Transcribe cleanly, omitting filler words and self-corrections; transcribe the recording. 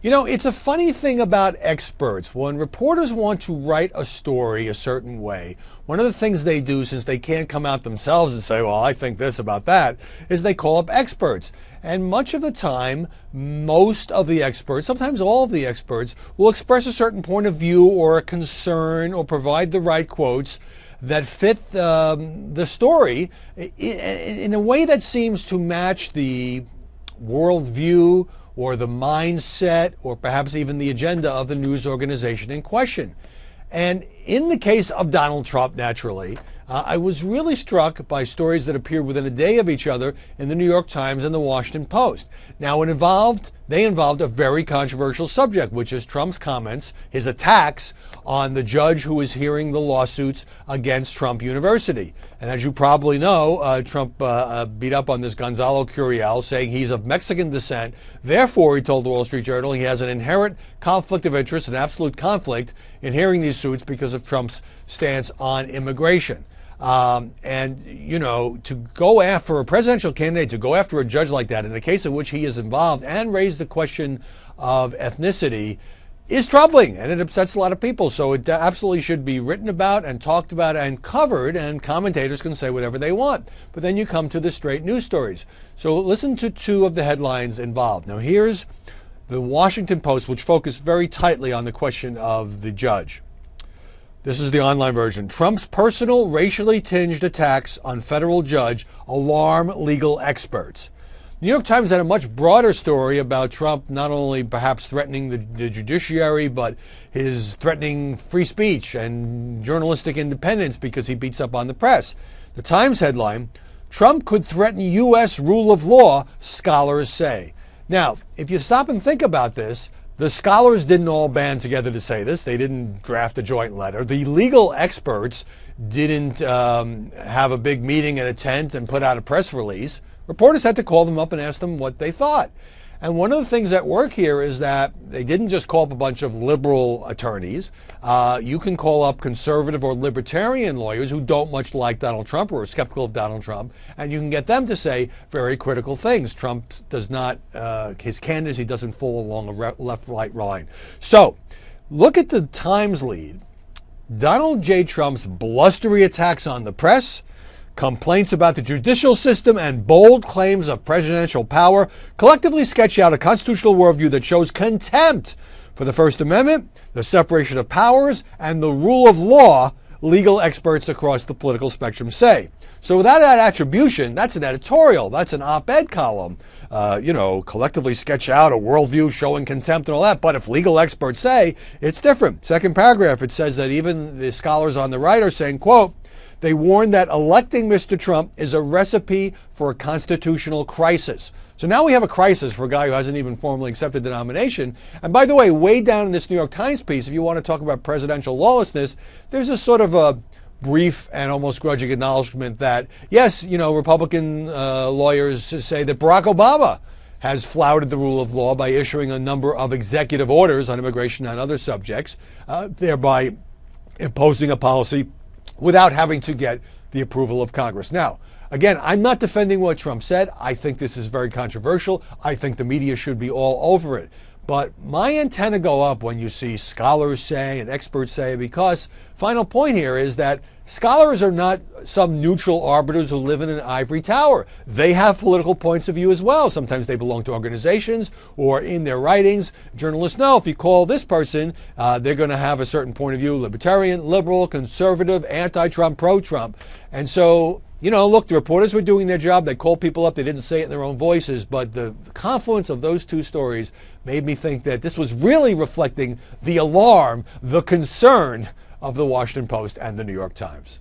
You know, it's a funny thing about experts. When reporters want to write a story a certain way, one of the things they do, since they can't come out themselves and say, well, I think this about that, is they call up experts. And much of the time, most of the experts, sometimes all of the experts, will express a certain point of view or a concern or provide the right quotes that fit the story in a way that seems to match the worldview or the mindset or perhaps even the agenda of the news organization in question. And in the case of Donald Trump, naturally, I was really struck by stories that appeared within a day of each other in the New York Times and the Washington Post. Now, they involved a very controversial subject, which is Trump's comments, his attacks on the judge who is hearing the lawsuits against Trump University. And as you probably know, Trump beat up on this Gonzalo Curiel, saying he's of Mexican descent. Therefore, he told the Wall Street Journal, he has an inherent conflict of interest, an absolute conflict in hearing these suits because of Trump's stance on immigration. And, you know, to go after a presidential candidate, to go after a judge like that in a case in which he is involved and raise the question of ethnicity is troubling, and it upsets a lot of people. So it absolutely should be written about and talked about and covered, and commentators can say whatever they want. But then you come to the straight news stories. So listen to two of the headlines involved. Now here's the Washington Post, which focused very tightly on the question of the judge. This is the online version. Trump's personal racially tinged attacks on federal judge alarm legal experts. New York Times had a much broader story about Trump not only perhaps threatening the judiciary, but his threatening free speech and journalistic independence because he beats up on the press. The Times headline, Trump could threaten U.S. rule of law, scholars say. Now, if you stop and think about this, the scholars didn't all band together to say this. They didn't draft a joint letter. The legal experts didn't have a big meeting in a tent and put out a press release. Reporters had to call them up and ask them what they thought. And one of the things at work here is that they didn't just call up a bunch of liberal attorneys. You can call up conservative or libertarian lawyers who don't much like Donald Trump or are skeptical of Donald Trump, and you can get them to say very critical things. Trump does not, his candidacy doesn't fall along a left-right line. So look at the Times lead. Donald J. Trump's blustery attacks on the press, complaints about the judicial system, and bold claims of presidential power collectively sketch out a constitutional worldview that shows contempt for the First Amendment, the separation of powers, and the rule of law, legal experts across the political spectrum say. So without that attribution, that's an editorial, that's an op-ed column. Collectively sketch out a worldview showing contempt and all that. But if legal experts say, it's different. Second paragraph, it says that even the scholars on the right are saying, quote, they warn that electing Mr. Trump is a recipe for a constitutional crisis. So now we have a crisis for a guy who hasn't even formally accepted the nomination. And by the way, way down in this New York Times piece, if you want to talk about presidential lawlessness, there's a sort of a brief and almost grudging acknowledgement that, yes, Republican lawyers say that Barack Obama has flouted the rule of law by issuing a number of executive orders on immigration and other subjects, thereby imposing a policy without having to get the approval of Congress. Now, again, I'm not defending what Trump said. I think this is very controversial. I think the media should be all over it. But my antenna go up when you see scholars say and experts say, because final point here is that scholars are not some neutral arbiters who live in an ivory tower. They have political points of view as well. Sometimes they belong to organizations or in their writings. Journalists know if you call this person, they're going to have a certain point of view, libertarian, liberal, conservative, anti-Trump, pro-Trump. And so, look, the reporters were doing their job. They called people up. They didn't say it in their own voices. But the confluence of those two stories made me think that this was really reflecting the alarm, the concern of the Washington Post and the New York Times.